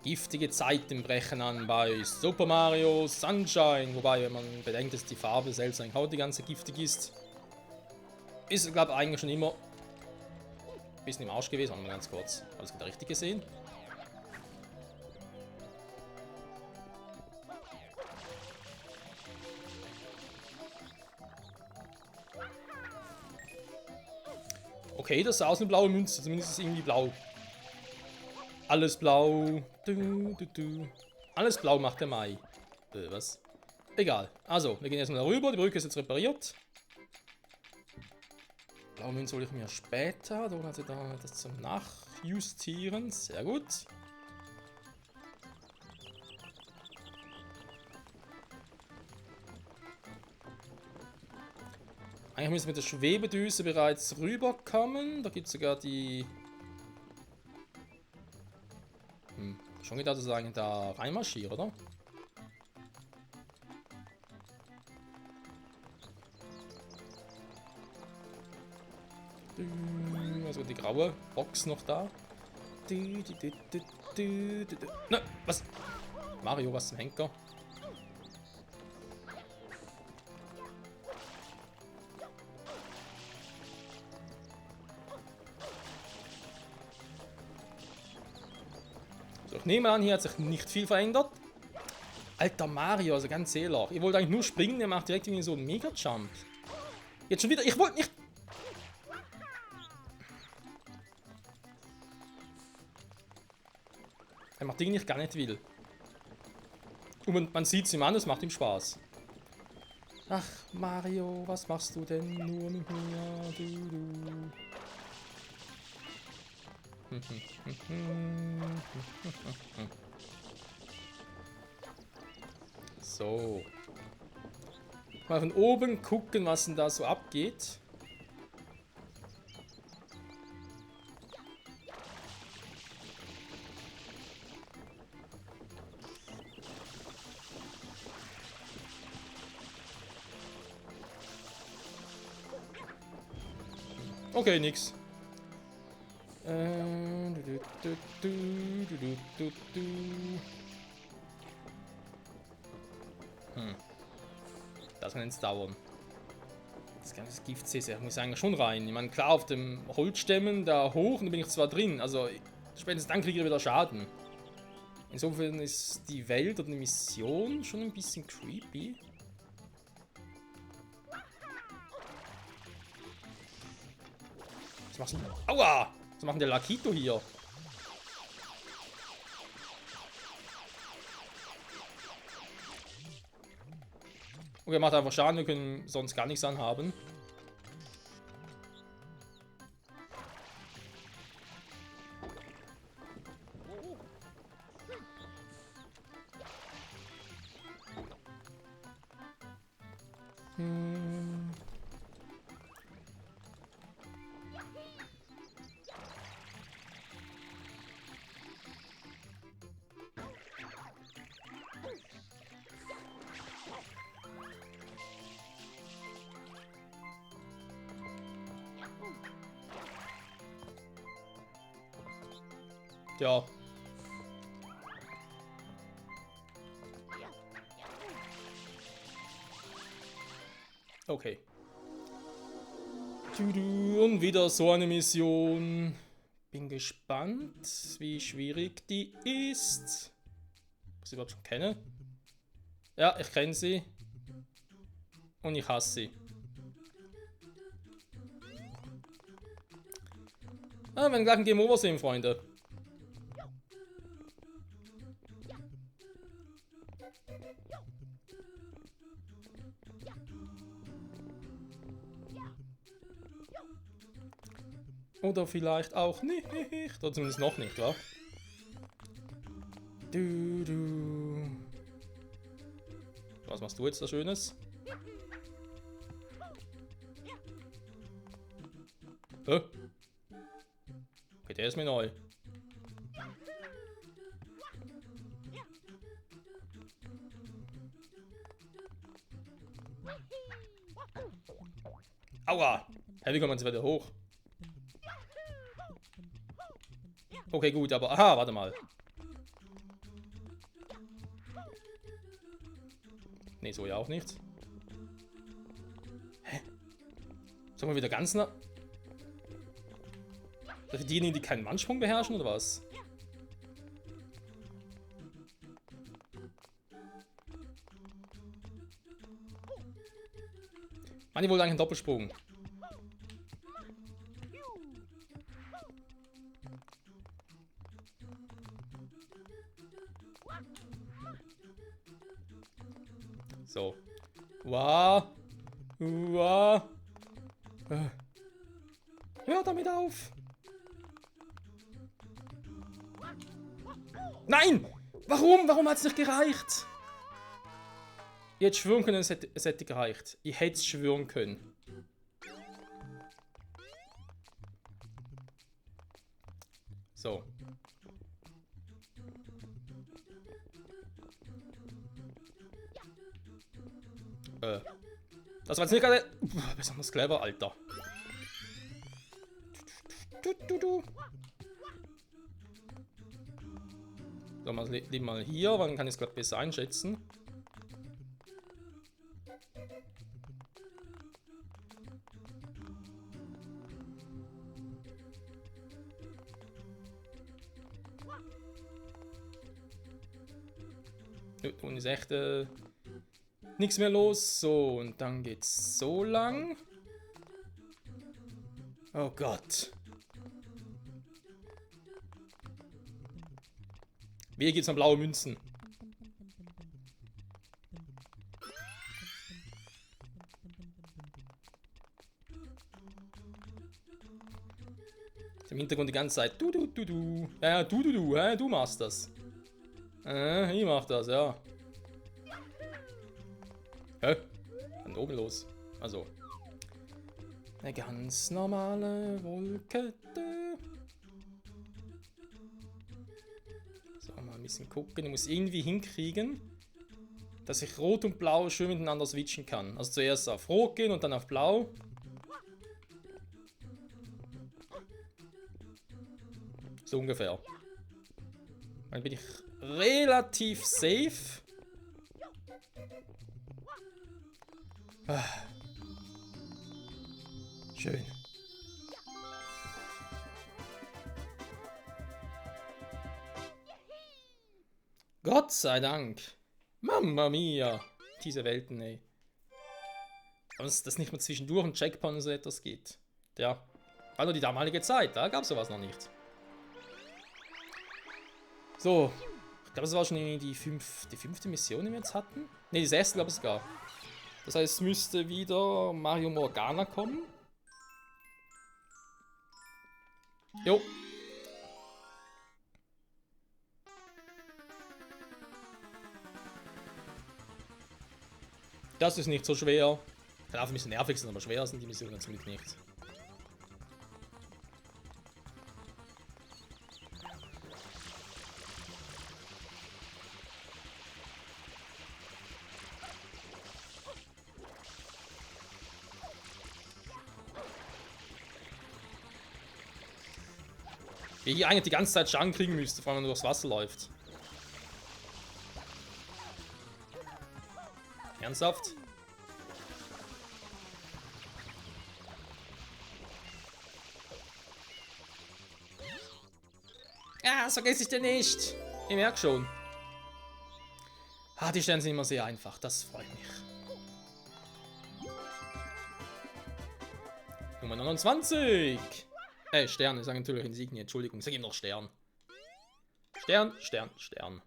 Giftige Zeiten brechen an bei Super Mario Sunshine. Wobei, wenn man bedenkt, dass die Farbe selbst eigentlich auch die ganze giftig ist, ist es, glaube ich, eigentlich schon immer ein bisschen im Arsch gewesen. Warte mal ganz kurz. Habe ich das gerade richtig gesehen? Okay, das sah aus wie eine blaue Münze. Zumindest ist es irgendwie blau. Alles blau. Alles blau macht der Mai. Was? Egal. Also, wir gehen jetzt mal rüber. Die Brücke ist jetzt repariert. Blaue Münze hole ich mir später. Da hat sie da das zum Nachjustieren. Sehr gut. Eigentlich müssen wir mit der Schwebedüse bereits rüberkommen. Da gibt es sogar die... Schon gedacht, dass ich eigentlich da reinmarschiere, oder? Also die graue Box noch da. Ne, was? Mario, was zum Henker? So, ich nehme an, hier hat sich nicht viel verändert. Alter Mario, also ganz ehrlich. Ihr wollt eigentlich nur springen, der macht direkt irgendwie so einen Mega-Jump. Jetzt schon wieder, ich wollte nicht... Er macht Dinge, die ich gar nicht will. Und man sieht es ihm an, es macht ihm Spaß. Ach, Mario, was machst du denn nur mit mir? So. Mal von oben gucken, was denn da so abgeht. Okay, nix. Das kann jetzt dauern. Das ganze Gift-CC muss eigentlich schon rein. Ich meine, klar, auf dem Holzstämmen da hoch, und da bin ich zwar drin. Also, spätestens dann kriege ich wieder Schaden. Insofern ist die Welt oder die Mission schon ein bisschen creepy. Was machst du? Aua! Was macht denn der Lakito hier? Okay, macht einfach Schaden, wir können sonst gar nichts anhaben. Ja. Okay. Und wieder so eine Mission. Bin gespannt, wie schwierig die ist. Ob ich sie überhaupt schon kenne. Ja, ich kenne sie. Und ich hasse sie. Ah, wenn gleich ein Game Over sind, Freunde. Oder vielleicht auch nicht. Oder zumindest noch nicht, wa? Was machst du jetzt da Schönes? Hä? Okay, der ist mir neu. Aua! Hä, wie kommt man jetzt wieder hoch? Okay, gut, aber... Aha, warte mal. Ne, so ja auch nicht. Hä? Sollen wir wieder ganz nah... Für diejenigen, die keinen Wandsprung beherrschen, oder was? Mann, ich wollte eigentlich einen Doppelsprung. So. Wow. Wow. Hör damit auf. Nein! Warum? Warum hat es nicht gereicht? Ich hätte schwören können, es hätte gereicht. Ich hätte es schwören können. So. Das war jetzt nicht gerade besonders clever, Alter. So, mal hier, dann kann ich es gerade besser einschätzen. Und ist echt nichts mehr los. So, und dann geht's so lang. Oh Gott. Wie geht's an blaue Münzen? Im Hintergrund die ganze Zeit. Du. Ja, du machst das. Ich mach das, ja. Hä? Dann oben los. Also. Eine ganz normale Wollkette. So, mal ein bisschen gucken. Ich muss irgendwie hinkriegen, dass ich Rot und Blau schön miteinander switchen kann. Also zuerst auf Rot gehen und dann auf Blau. So ungefähr. Dann bin ich relativ safe. Schön. Gott sei Dank. Mamma mia. Diese Welten, ey. Aber dass das nicht mehr zwischendurch ein Checkpoint und so etwas geht. Ja. War nur die damalige Zeit, da gab es sowas noch nicht. So. Ich glaube, das war schon die fünfte Mission, die wir jetzt hatten. Ne, die sechste, glaube ich sogar. Das heißt, es müsste wieder Mario Morgana kommen. Jo. Das ist nicht so schwer. Kann auch ein bisschen nervig sein, aber schwer sind die Missionen zum Glück nicht. Wie ich eigentlich die ganze Zeit Schaden kriegen müsste, vor allem wenn man durchs Wasser läuft. Ernsthaft? Ja, so geht es dir nicht. Ich merke schon. Ah, die Sterne sind immer sehr einfach. Das freut mich. Nummer 29. Stern, ich sage natürlich Insignie, Entschuldigung, ich sage ihm noch Stern. Stern.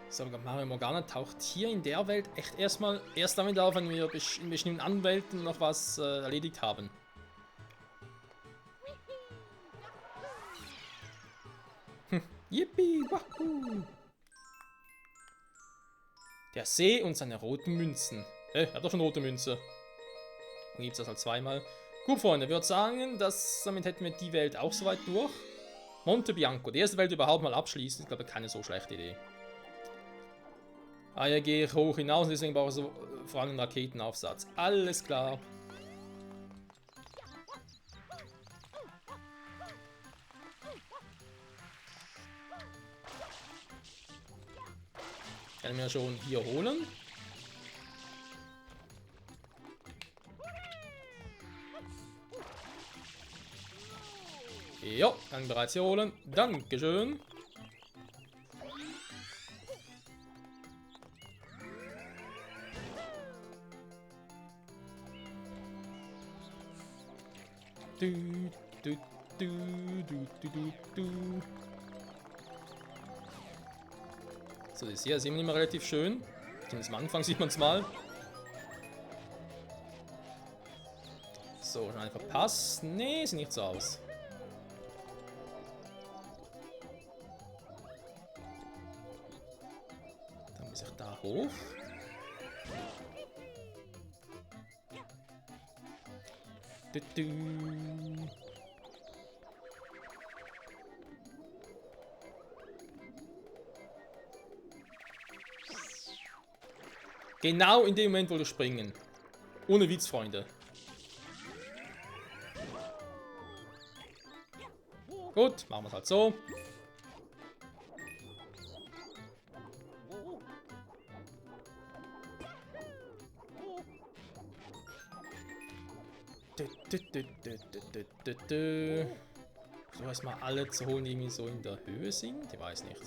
So, Mario Morgana taucht hier in der Welt echt erst damit auf, wenn wir in bestimmten Anwälten noch was erledigt haben. Yippie, wahoo! Der See und seine roten Münzen. Er hat doch schon rote Münze. Dann gibt es das halt zweimal. Gut, Freunde, ich würde sagen, damit hätten wir die Welt auch soweit durch. Monte Bianco, die erste Welt überhaupt mal abschließen. Ich glaube, keine so schlechte Idee. Ah, ja, gehe ich hoch hinaus, deswegen brauche ich so vor allem einen Raketenaufsatz. Alles klar. Kann ich mir schon hier holen. Jo, kann ich bereits hier holen. Dankeschön. Du, du, du, du, du, du, du. So, das hier sehen wir immer relativ schön. Zumindest am Anfang sieht man es mal. So, schon eine verpasst. Nee, sieht nicht so aus. Dann muss ich da hoch. Du, du. Genau in dem Moment, wo wir springen. Ohne Witz, Freunde. Gut, machen wir es halt so. So erstmal alle zu holen, die irgendwie so in der Höhe sind. Ich weiß nicht.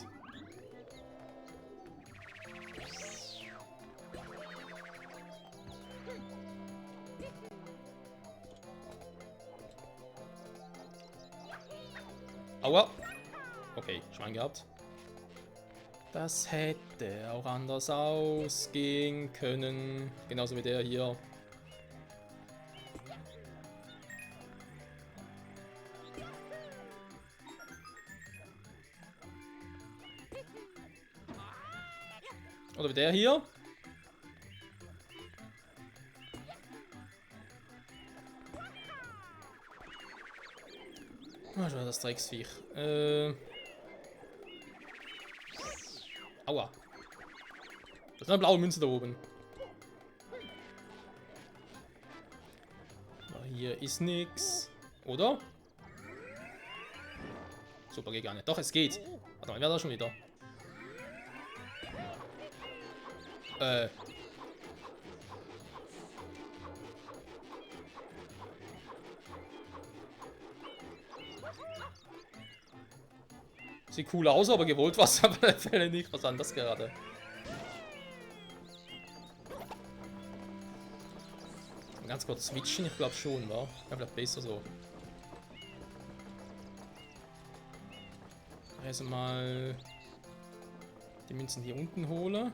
Aua. Okay, Schwein gehabt. Das hätte auch anders ausgehen können. Genauso wie der hier. Oder wie der hier. Ah, schon das Drecksviech. Aua. Das ist eine blaue Münze da oben. Aber hier ist nix. Oder? Super, geht gar nicht. Doch, es geht. Warte mal, wer da schon wieder? Sieht cool aus, aber gewollt war es auf alle Fälle nicht. Was an das gerade? Ganz kurz switchen, ich glaube schon, wa? Ja, vielleicht besser so. Also mal die Münzen hier unten hole.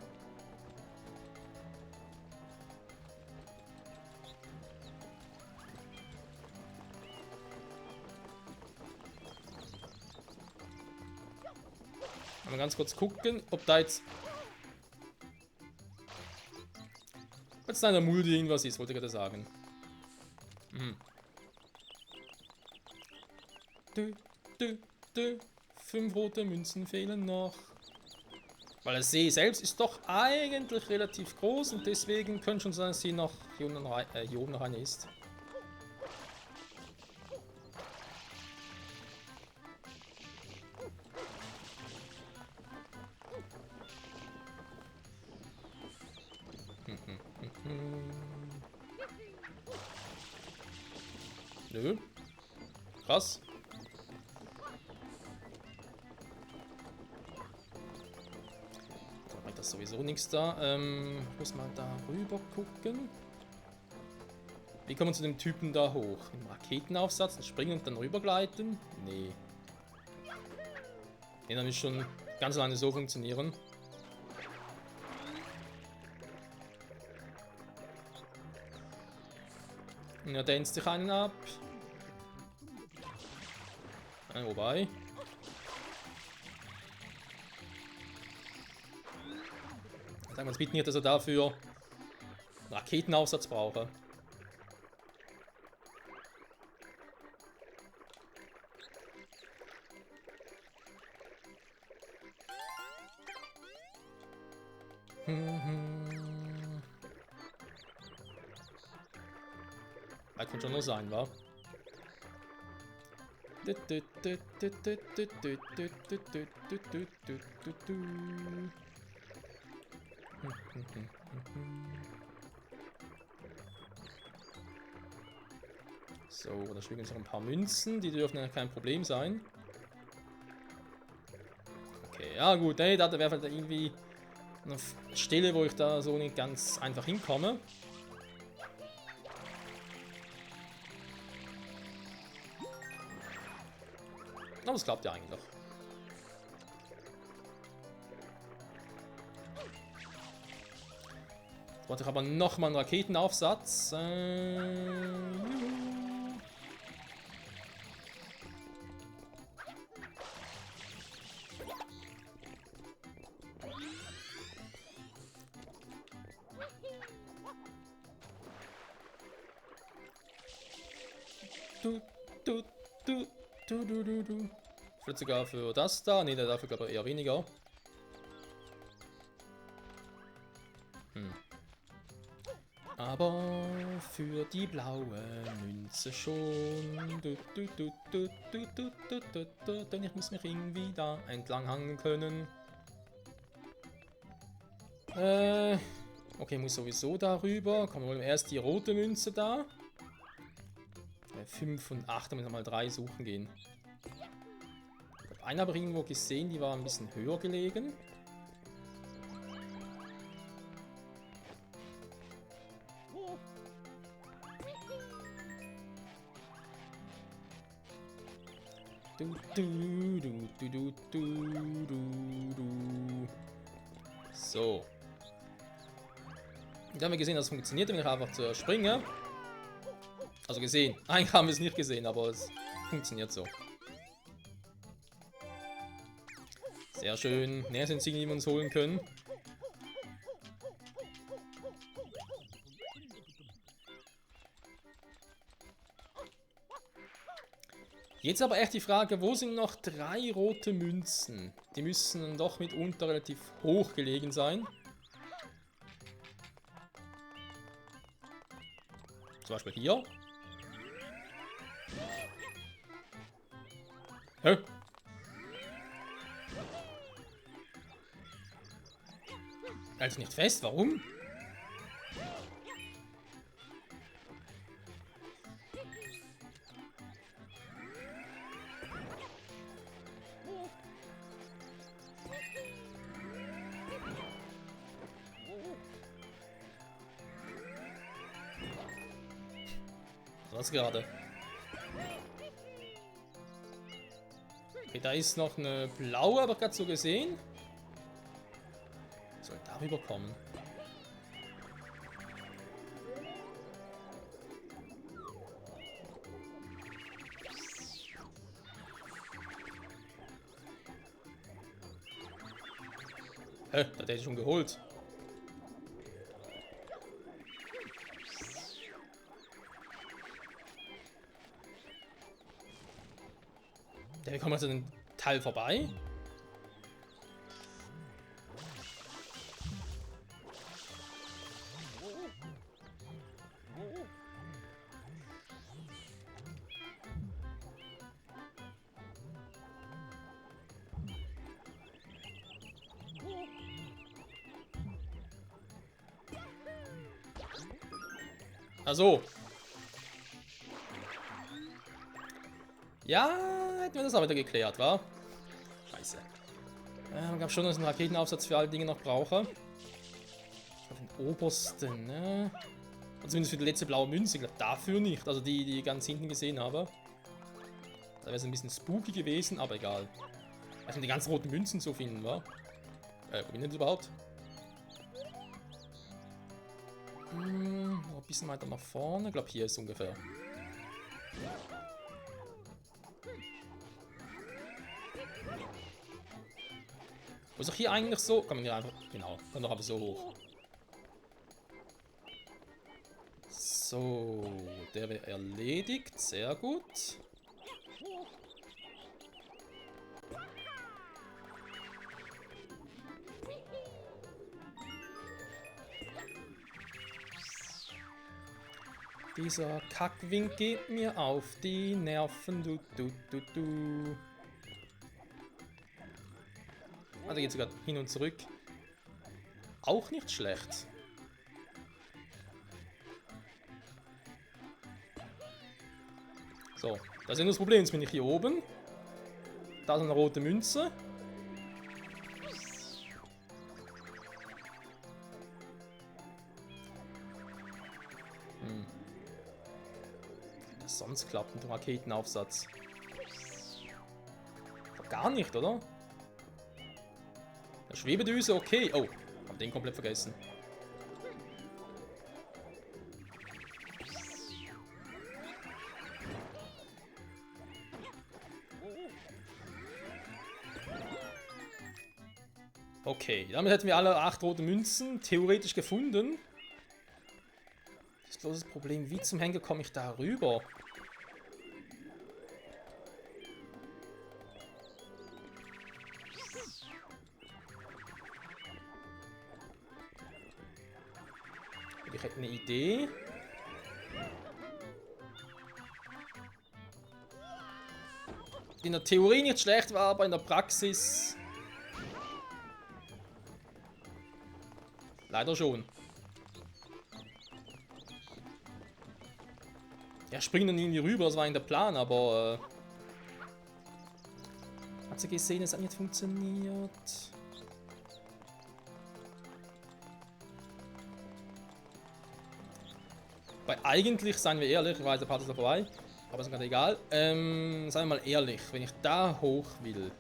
Mal ganz kurz gucken, ob da jetzt in einer Mulde irgendwas ist, wollte ich gerade sagen. Hm. Du. 5 rote Münzen fehlen noch. Weil der See selbst ist doch eigentlich relativ groß und deswegen könnte schon sein, dass sie noch hier oben noch eine ist. Nö. Krass. Da bringt das sowieso nichts da. Muss mal da rüber gucken. Wie kommen wir zu dem Typen da hoch? Im Raketenaufsatz, springen und dann rübergleiten? Nee. Den dann ist schon ganz alleine so funktionieren. Ja, dänzt sich einen ab. Wobei. Sagen wir uns bitte nicht, dass er dafür Raketenaufsatz brauche. Das kann schon nur sein, wa? So, da schwingen noch ein paar Münzen, die dürfen ja kein Problem sein. Okay, ja gut, nee, da wäre halt irgendwie eine Stelle, wo ich da so nicht ganz einfach hinkomme. Aber es klappt ja eigentlich noch. Jetzt brauche ich aber nochmal einen Raketenaufsatz. Vielleicht sogar für das da. Ne, dafür glaube ich eher weniger. Aber für die blaue Münze schon. Denn ich muss mich irgendwie da entlang hangeln können. Okay, muss sowieso darüber. Kommen wir erst die rote Münze da. 5 und 8, damit wir mal 3 suchen gehen. Eine habe ich irgendwo gesehen, die war ein bisschen höher gelegen. So. Da haben wir gesehen, dass es funktioniert, wenn ich einfach zu springen. Also gesehen. Eigentlich haben wir es nicht gesehen, aber es funktioniert so. Sehr schön. Näher sind sie, die wir uns holen können. Jetzt aber echt die Frage, wo sind noch 3 rote Münzen? Die müssen doch mitunter relativ hoch gelegen sein. Zum Beispiel hier. Hä? Also nicht fest, warum? Was gerade? Okay, da ist noch eine blaue, aber gerade so gesehen. Soll darüber kommen. Hä? Das hätte ich schon geholt. Der kommt also den Teil vorbei. Ach so. Ja, hätten wir das auch wieder geklärt, wa? Scheiße. Ich glaube schon, dass ich einen Raketenaufsatz für alle Dinge noch brauche. Auf den obersten, ne? Und zumindest für die letzte blaue Münze. Ich glaube dafür nicht. Also die ich ganz hinten gesehen habe. Da wäre es ein bisschen spooky gewesen, aber egal. Also die ganzen roten Münzen zu finden, wa? Wo bin ich denn überhaupt? Noch ein bisschen weiter nach vorne. Ich glaube, hier ist ungefähr. Wo ist auch hier eigentlich so? Kann man hier einfach. Genau, dann doch aber so hoch. So, der wäre erledigt. Sehr gut. Dieser Kackwink geht mir auf die Nerven. Ah, da geht sogar hin und zurück. auch nicht schlecht. So, das ist das Problem. Jetzt bin ich hier oben. Da ist eine rote Münze. Das sonst klappt mit dem Raketenaufsatz. Gar nicht, oder? Der Schwebedüse, okay. Oh, hab den komplett vergessen. Okay, damit hätten wir alle 8 rote Münzen theoretisch gefunden. Das ist bloß das Problem, wie zum Henker komme ich da rüber? Ich hätte eine Idee. Die in der Theorie nicht schlecht war, aber in der Praxis leider schon. Ja, springen dann irgendwie rüber, das war in der Plan, aber hat sie gesehen, es hat nicht funktioniert. Weil eigentlich, seien wir ehrlich, ich weiß, der Part ist da vorbei, aber ist gerade egal. Seien wir mal ehrlich, wenn ich da hoch will,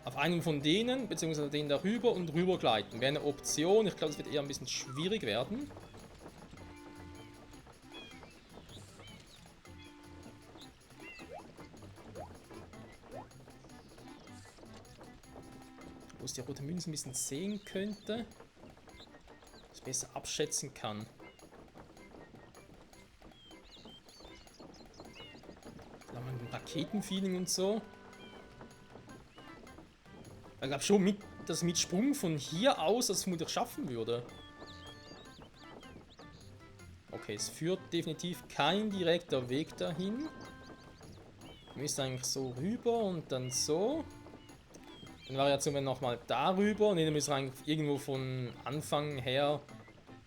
auf einen von denen, beziehungsweise den darüber und rüber gleiten, wäre eine Option. Ich glaube, es wird eher ein bisschen schwierig werden. Wo es die rote Münze ein bisschen sehen könnte, dass ich besser abschätzen kann. Raketenfeeling und so. Ich glaube schon, dass mit Sprung von hier aus das vermutlich schaffen würde. Okay, es führt definitiv kein direkter Weg dahin. Müsste eigentlich so rüber und dann so. Dann Variation wäre nochmal darüber. Ne, dann müssen wir eigentlich irgendwo von Anfang her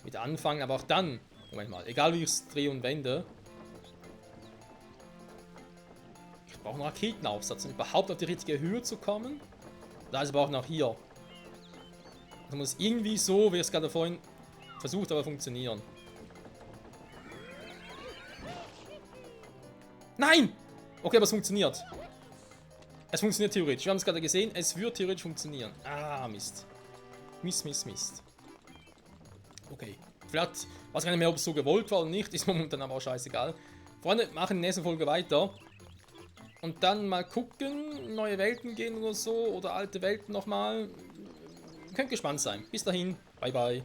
mit anfangen. Aber auch dann, Moment mal, egal wie ich es drehe und wende. Ich brauche einen Raketenaufsatz, um überhaupt auf die richtige Höhe zu kommen. Da ist aber auch noch hier. Das muss irgendwie so, wie ich es gerade vorhin versucht habe, funktionieren. Nein! Okay, aber es funktioniert. Es funktioniert theoretisch. Wir haben es gerade gesehen, es wird theoretisch funktionieren. Ah, Mist. Mist. Okay. Vielleicht weiß ich gar nicht mehr, ob es so gewollt war oder nicht. Ist momentan aber auch scheißegal. Freunde, machen in der nächsten Folge weiter. Und dann mal gucken, neue Welten gehen oder so, oder alte Welten nochmal. Könnt gespannt sein. Bis dahin, bye bye.